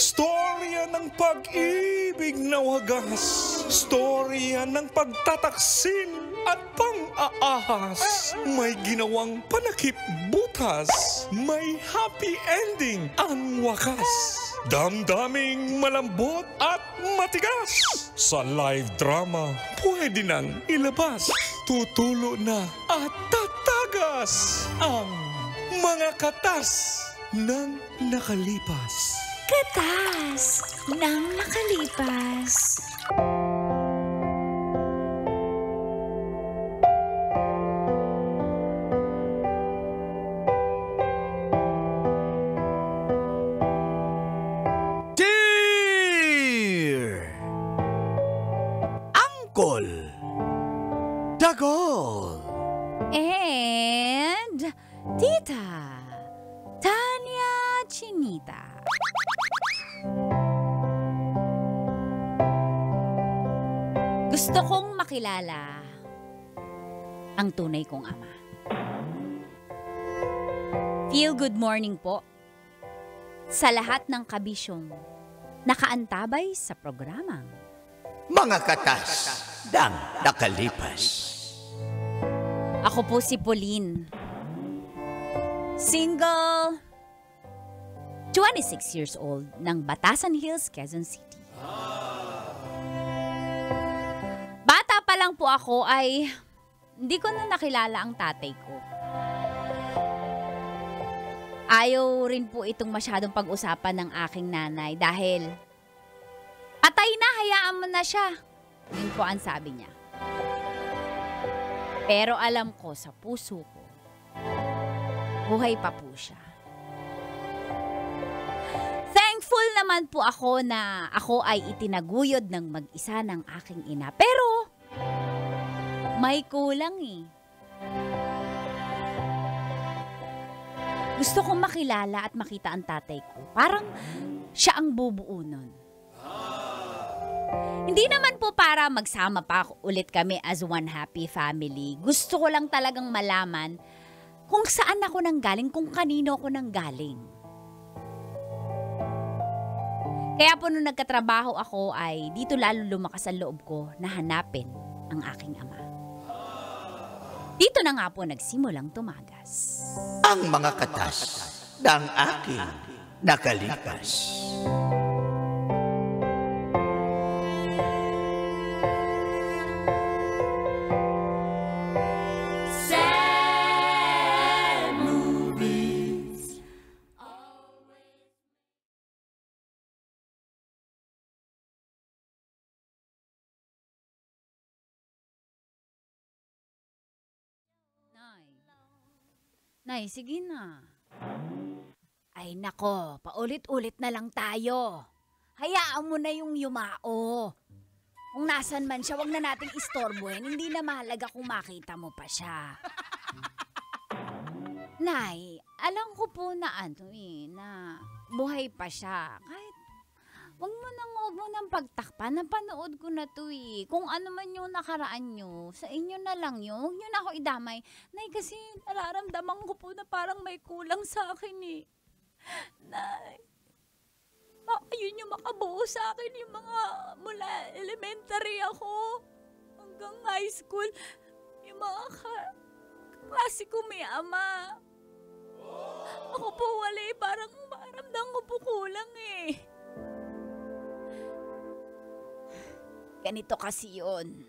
Storya ng pag-ibig na wagas. Storya ng pagtataksil at pang-aahas. May ginawang panakip butas. May happy ending ang wakas. Damdaming malambot at matigas. Sa live drama, pwede nang ilabas. Tutulo na at tatagas ang mga katas ng nakalipas. Katas ng nakalipas. Dear Uncle Dagol And Tita Tanya Chinita. Gusto kong makilala ang tunay kong ama. Feel good morning po sa lahat ng kabisyong nakaantabay sa programang Mga Katas ng Nakalipas. Ako po si Pauline. Single, 26 years old ng Batasan Hills, Quezon City. Bata pa lang po ako ay hindi ko na nakilala ang tatay ko. Ayaw rin po itong masyadong pag-usapan ng aking nanay dahil patay na, hayaan mo na siya. Yun po ang sabi niya. Pero alam ko sa puso ko, buhay pa po siya. Thankful naman po ako na ako ay itinaguyod ng mag-isa ng aking ina. Pero may kulang eh. Gusto kong makilala at makita ang tatay ko. Parang siya ang bubuo nun. Hindi naman po para magsama pa ulit kami as one happy family. Gusto ko lang talagang malaman kung saan ako nanggaling, kung kanino ako nanggaling. Kaya po nung nagkatrabaho ako ay dito lalo lumakas ang loob ko na hanapin ang aking ama. Dito na nga po nagsimulang tumagas. Ang mga katas ng aking nakalipas. Nay, sige na. Ay nako, paulit-ulit na lang tayo. Hayaan mo na yung yumao. Kung nasan man siya, wag na nating istorbohin. Hindi na mahalaga kung makita mo pa siya. Nay, alam ko po na na buhay pa siya. Kahit wag mo nang pagtakpan. Napanood ko na to eh. Kung ano man yung nakaraan nyo, sa inyo na lang yun. Huwag nyo na ako idamay. Nay, kasi nararamdaman ko po na parang may kulang sa akin eh. Nay, ayun yung makabuo sa akin yung mga mula elementary ako hanggang high school. Yung mga klase ko may ama. Ako po wala eh. Parang maramdam ko po kulang eh. Ganito kasi yun.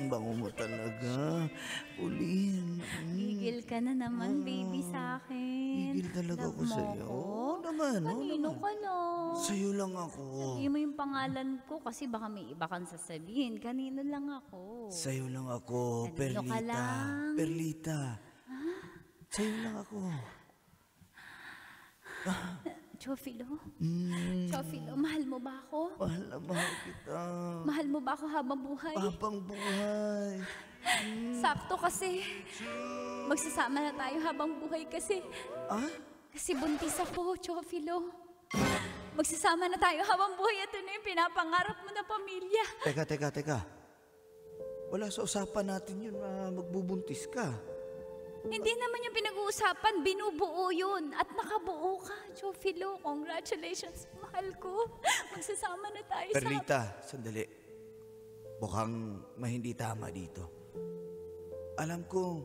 Bango mo talaga. Pauline. Gigil ka na naman, baby, sa akin. Gigil talaga ako sa'yo. Oo naman. Kanino ka lang? Sa'yo lang ako. Sabihin mo yung pangalan ko kasi baka may iba kang sasabihin. Kanino lang ako? Sa'yo lang ako, Kanino ka Perlita. lang? Perlita. Sa'yo lang ako. Chofilo? Chofilo, mahal mo ba ako? Mahal na mahal kita. Mahal mo ba ako habang buhay? Habang buhay. Sakto kasi. Magsasama na tayo habang buhay kasi. Ah? Kasi buntis ako, Chofilo. Magsasama na tayo habang buhay. Ito na yung pinapangarap mo na pamilya. Teka. Wala sa usapan natin yun na magbubuntis ka. Hindi naman yung pinag-uusapan, binubuo yun. At nakabuo ka, Chofilo. Congratulations, mahal ko. Magsasama na tayo Perlita, sandali. Mukhang hindi tama dito. Alam ko,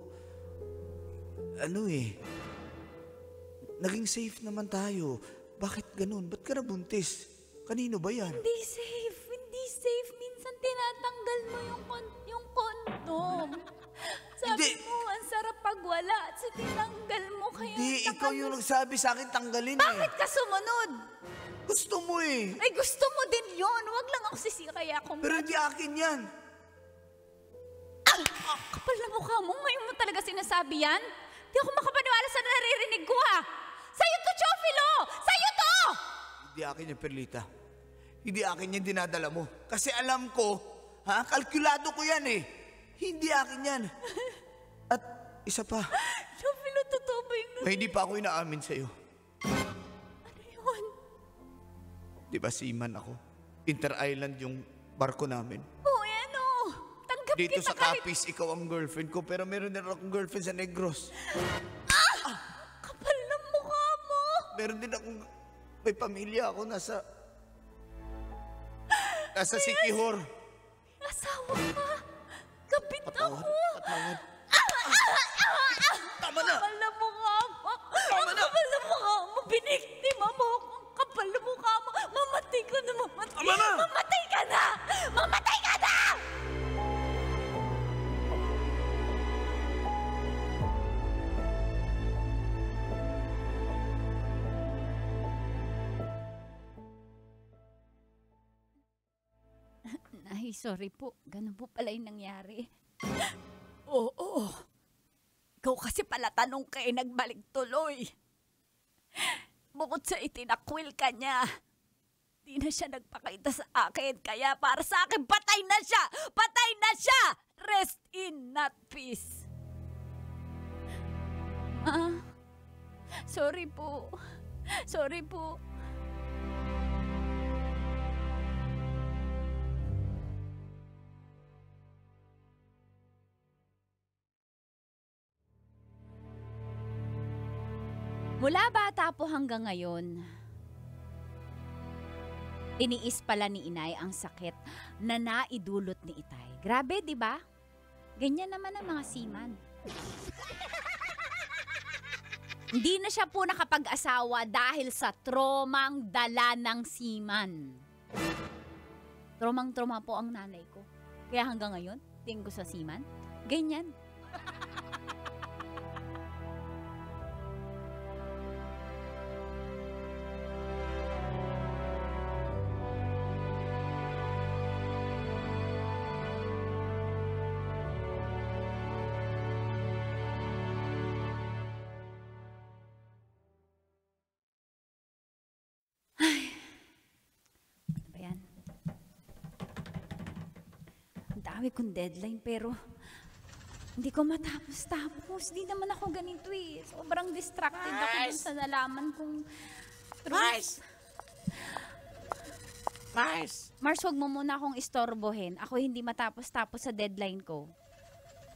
naging safe naman tayo. Bakit ganun? Ba't ka nabuntis? Kanino ba yan? Hindi safe. Minsan tinatanggal mo yung kondom. Sabi mo, ang sarap pag wala. At sa tinanggal mo kaya... Hindi, ikaw yung nagsabi sa akin tanggalin Bakit ka sumunod? Gusto mo eh. Ay, gusto mo din yun. Huwag lang ako kaya kung... Pero hindi akin yan. Ang kapal na mukha mo. Ngayon mo talaga sinasabi yan? Di ako makapaniwala sa naririnig ko ha. Sa'yo to, Chofilo! Sa'yo to! Hindi akin yan, Perlita. Hindi akin yan dinadala mo. Kasi alam ko, kalkulado ko yan eh. Hindi akin yan. At isa pa. Chofilo, totoo ba yung... Hindi pa ako inaamin sa'yo. Ano yun? Di ba seaman ako? Inter-island yung barko namin. Oo, yan o. Tanggap Dito kita sa Capiz, ikaw ang girlfriend ko. Pero meron din akong girlfriend sa Negros. Kapal ng mukha mo. Meron din akong... May pamilya ako nasa Siquijor. Asawa ka. Kapit ako. Patawad. Tama na! Kapal na mukha mo. Tama na! Kapal na mukha mo. Biniktima mo ako. Ang kapal na mukha mo. Mamatay ka na. Tama na! Mamatay ka na. Mamatay ka na! Ay, sorry po. Ganun po pala yung nangyari. Oo. Ikaw kasi pala tanong ka nagbalik tuloy. Bukod sa itinakwil ka niya, di na siya nagpakita sa akin. Kaya para sa akin, patay na siya! Patay na siya! Rest in not peace. Sorry po. Sorry po. Mula bata po hanggang ngayon, tiniis pala ni Inay ang sakit na naidulot ni Itay. Grabe, di ba? Ganyan naman ang mga seaman. Hindi na siya po nakapag-asawa dahil sa tromang dala ng seaman. Tromang-troma po ang nanay ko. Kaya hanggang ngayon, tingin ko sa seaman, ganyan. Dami kong deadline pero hindi ko matapos-tapos. Di naman ako ganito eh. Sobrang distracted ako dun sa nalaman kong... Mars, wag mo muna akong istorbohin. Ako hindi matapos-tapos sa deadline ko.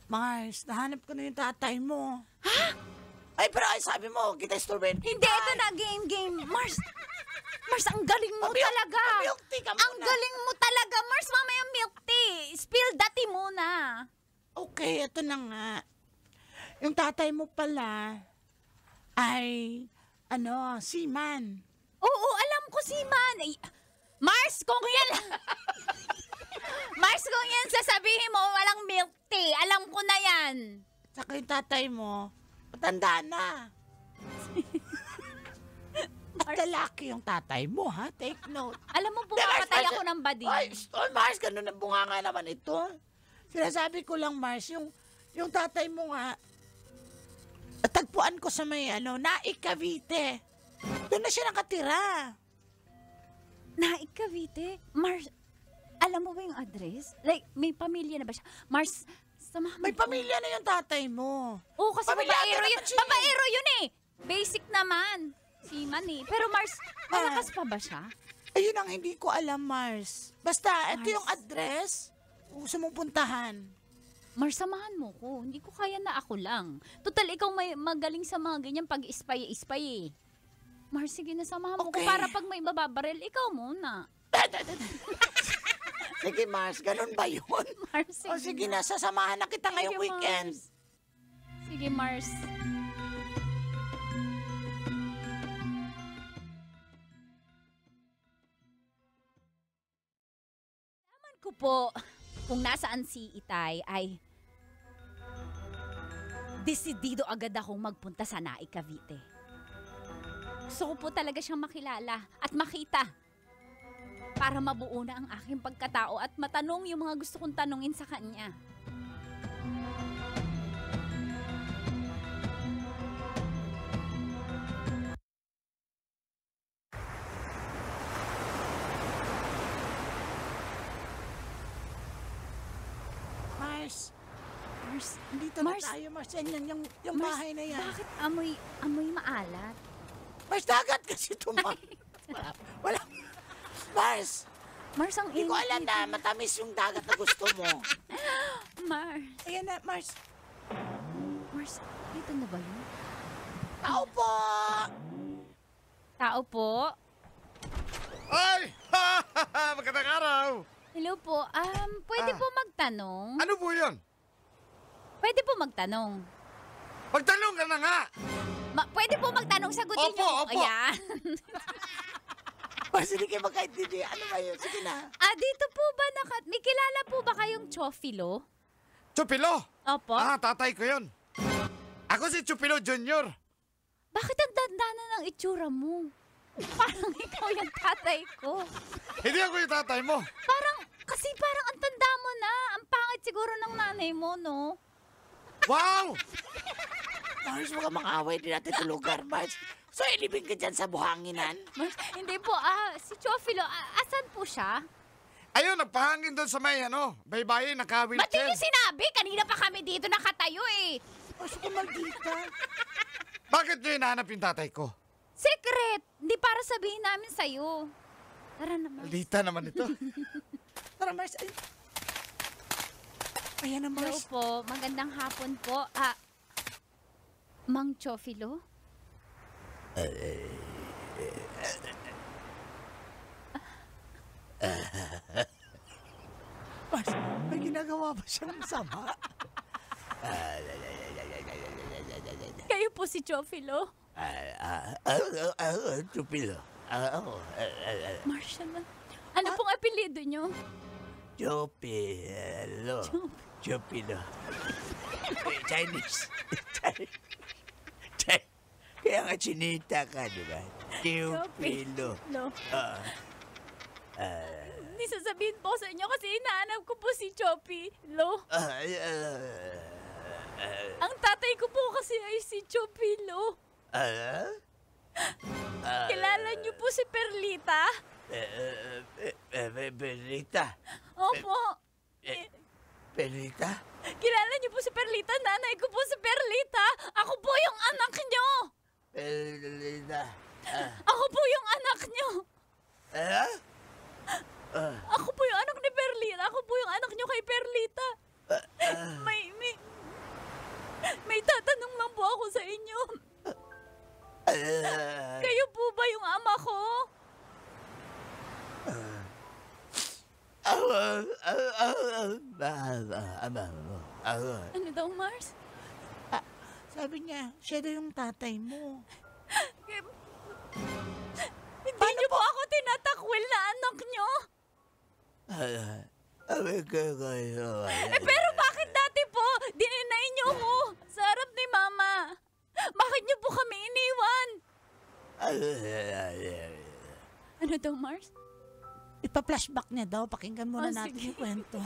Mars, nahanap ko na yung tatay mo. Ha? Ay, pero ay, sabi mo, kita istorbohin. Hindi, ito na, game. Mars, ang galing mo talaga. Milk tea ka muna. Ang galing mo talaga, Mars. Mamaya milk tea. Spill the tea muna. Okay, ito na nga. Yung tatay mo pala ay, seaman. Oo, alam ko seaman. Ay, Mars, kung yan... Mars, kung yan sasabihin mo, walang milk tea. Alam ko na yan. Saka yung tatay mo, matanda na. At lalaki yung tatay mo, ha? Take note. Alam mo, pumapatay ako ng bading. Ay, Mars, ganun ang bunganga naman ito. Sinasabi ko lang, Mars, yung tatay mo nga, tagpuan ko sa may, Naik Cavite. Doon na siya nakatira. Naik Cavite? Mars, alam mo ba yung address? Like, may pamilya na ba siya? Mars, samahan mo May ko. pamilya na yung tatay mo. Oo, kasi Pamilyado babaero yun. naman siya eh. Babaero yun eh. Basic naman. Seaman eh. Pero Mars, malakas pa ba siya? Ayun ang hindi ko alam, Mars. Basta, ito Mars. yung address. Gusto mong puntahan. Mars, samahan mo ko. Hindi ko kaya na ako lang. Total, ikaw may magaling sa mga ganyan pag-ispay eh. Mars, sige na samahan mo ko Okay. para pag may bababaril, ikaw muna. Sige, Mars, ganun ba yun? Mars, sige, O sige na, sasamahan na kita ngayong Sige, weekend. Mars. Sige, Mars. Naman ko po, kung nasaan si Itay ay desidido agad akong magpunta sa Naik Cavite. Gusto ko po talaga siyang makilala at makita para mabuo na ang aking pagkatao at matanong yung mga gusto kong tanungin sa kanya. Mars, Mars, dito Mars. na tayo, Mars. Yan, yung Mars, bahay na yan. Bakit amoy maalat? Mars, dagat kasi ito, Mars. Wala. Mars, Mars, ang hindi ko init alam dito. na matamis yung dagat na gusto mo. Mars, Ayan na, Mars. Mars, dito na ba yun? Tao po! Tao po? Ay! Magandang araw! Hello po, pwede po magtanong? Ano po yun? Pwede po magtanong? Magtanong ka na nga! Pwede po magtanong, sagutin Opo, niyo. opo. Ayan. Mars, hindi kayo magkaintindi. Ano ba yun? Sige na. Dito po ba, may kilala po ba kayong Chofilo? Chupilo! Opo. Tatay ko yun. Ako si Chupilo Junior. Bakit ang danda na ng itsura mo? Parang ikaw yung tatay ko. Hindi ako yung tatay mo. Kasi parang ang tanda mo na. Ang pangit siguro ng nanay mo, no? Wow! Mars, huwag kang mang-away. Di natin ito lugar, Mars. So, ilibing ka dyan sa buhanginan? Hindi po, si Chofilo, asan po siya? Ayun, nagpahangin doon sa may baybay, Ba't naka-wheelchair. hindi sinabi? Kanina pa kami dito nakatayo eh. Mars, kung maldita. Bakit nyo hinahanap yung tatay ko? Secret! Hindi para sabihin namin sa'yo. Tara naman. Maldita naman ito. Tara, Mars. Ay. Ayan na, Hello Mars. po, magandang hapon po. Mang Chofilo? Mars, may ginagawa ba siyang masama? Kayo po si Chofilo? Chupilo. Marshall. Ano pong apelido nyo? Chupilo. Chupilo. Chinese. Kaya nga chinita ka, di ba? Chupilo. No. Hindi sasabihin po sa inyo kasi hinahanap ko po si Chopilo. Ang tatay ko po kasi ay si Chopilo. Kilala niyo po si Perlita? Perlita. Opo. Perlita? Kilala niyo po si Perlita? Nanay ko po si Perlita. Ako po yung anak niyo. Perlita. Ako po yung anak niyo. Ah? Ako po yung anak ni Perlita. Ako po yung anak niyo kay Perlita. May tatanong lang po ako sa inyo. Kayo po ba yung ama ko? Ano daw, Mars? Sabi niya, siya daw yung tatay mo. Hindi niyo po ako tinatakwil na anak niyo. Pero bakit dati po, dininay niyo ko sa harap ni Mama? Bakit niyo po kami iniwan? Ano daw, Mars? Ipa-flashback niya daw. Pakinggan muna natin Sige. yung kwento.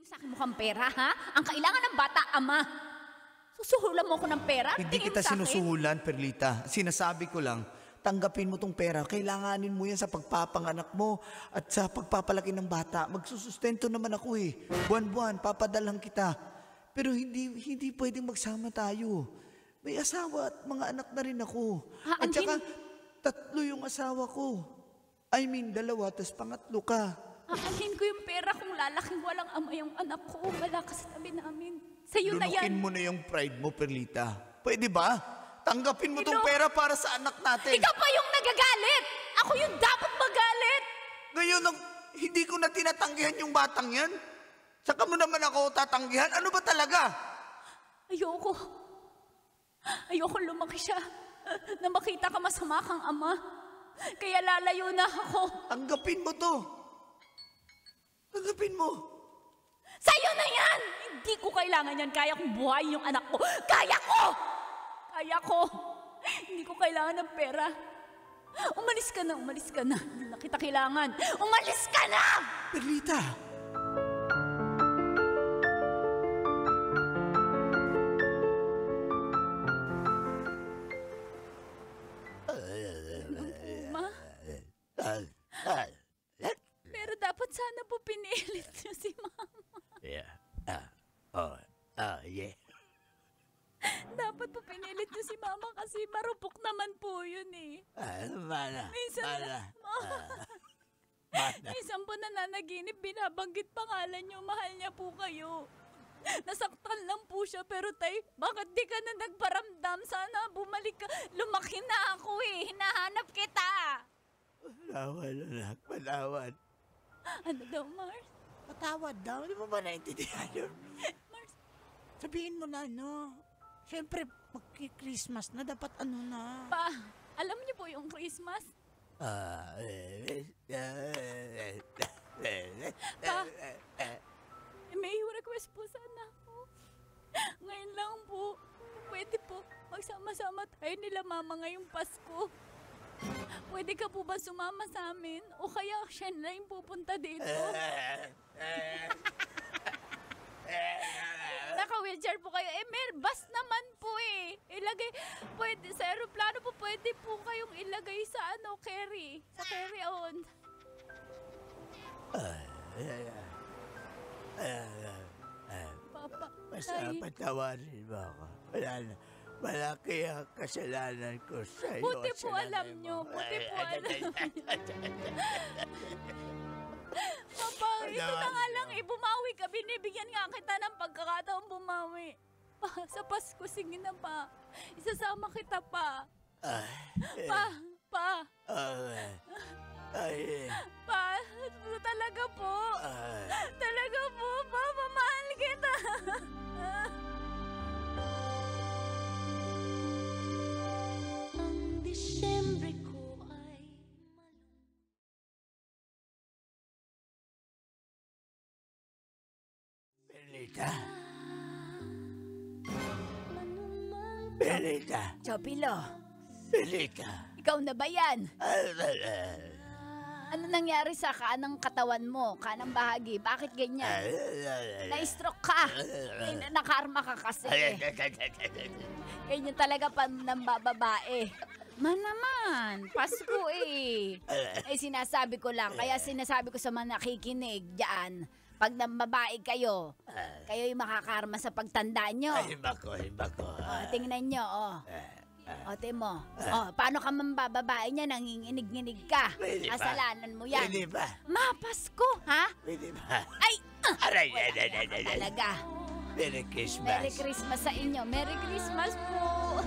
Sa akin mukhang pera, ha? Ang kailangan ng bata, ama. Susuhulan mo ako ng pera? Hindi Tingin kita mo sa akin? sinusuhulan, Perlita. Sinasabi ko lang, tanggapin mo tong pera. Kailanganin mo yan sa pagpapanganak mo at sa pagpapalaki ng bata. Magsusustento naman ako eh. Buwan-buwan, papadalhan kita. Pero hindi pwedeng magsama tayo. May asawa at mga anak na rin ako. At saka, 3 yung asawa ko. I mean, 2, tas pangatlo ka. Aanhin ko yung pera kung lalaking walang ama yung anak ko. Wala ka sa tabi namin. Sa'yo na yan. Lunukin mo na yung pride mo, Perlita. Pwede ba? Tanggapin mo tong pera para sa anak natin. Ikaw pa yung nagagalit! Ako yung dapat magalit! Ngayon, hindi ko na tinatanggihan yung batang yan. Saka mo naman ako tatanggihan. Ano ba talaga? Ayoko. Ayoko lumaki siya. Na makita ka masama kang ama. Kaya lalayo na ako. Tanggapin mo to. Tanggapin mo. Sa'yo na yan! Hindi ko kailangan yan. Kaya kong buhayin yung anak ko. Kaya ko! Kaya ko. Hindi ko kailangan ng pera. Umalis ka na, umalis ka na. Hindi na kita kailangan. Umalis ka na! Perlita. Ma? Pero dapat sana po pinilit niyo si Mama. Yeah. Yeah. Dapat po pinilit niyo si Mama kasi marupok naman po yun eh. Minsan po nananaginip, binabanggit pangalan niyo, mahal niya po kayo. Nasaktan lang po siya, pero tay, bakit di ka na nagparamdam? Sana bumalik ka. Lumaki na ako eh, hinahanap kita. Patawad, anak. Patawad. Ano daw, Mars? Patawad daw. Di mo ba naintindihan yun? Mars, Sabihin mo na, no? Siyempre, magki-Christmas na. Dapat ano na. pa, alam niyo po yung Christmas? May request po sana ako. Ngayon lang po, pwede po magsama-sama tayo nila Mama ngayong Pasko. Pwede ka po ba sumama sa amin? O kaya siya na yung pupunta dito? Naka-wheelchair po kayo. Bus naman po eh. Ilagay, pwede, sa aeroplano po pwede po kayong ilagay sa carry. Sa carry-on. Papa, tay. Patawarin mo ako. Wala na. Malaki ang kasalanan ko sa'yo. Buti po alam nyo. Buti po alam nyo. Papa, ito na nga lang eh. Bumawi ka. Binibigyan nga kita ng pagkakataon bumawi. Pa, sa Pasko, sige na pa. Isasama kita pa. Pa. Talaga po. Talaga po, pa. Mamahal kita. Ang Disyembre ko ay Perlita. Perlita. Chopilo, Perlita. ikaw na ba yan? Ano nangyari sa kanang katawan mo? Kanang bahagi? Bakit ganyan? Na-stroke ka. Nakarma ka kasi. Ganyan talaga pa ng babae. Man naman, Pasko eh. Sinasabi ko lang, kaya sinasabi ko sa mga nakikinig dyan, pag nambabae kayo, kayo yung makakarma sa pagtanda nyo. Himbako. Tingnan nyo, O, mo. Paano ka mambababae niya? Nanginginig-nginig ka. Pwede ba? Kasalanan mo yan. Pwede ba? Ma, Pasko, ha? Pwede ba? Ay! Aray! Talaga. Merry Christmas. Merry Christmas sa inyo. Merry Christmas po.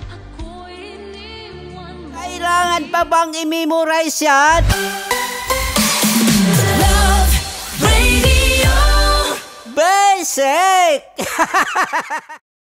ako'y iniwan mo. Kailangan pa bang i-memorize yan? Love Radio. Basic!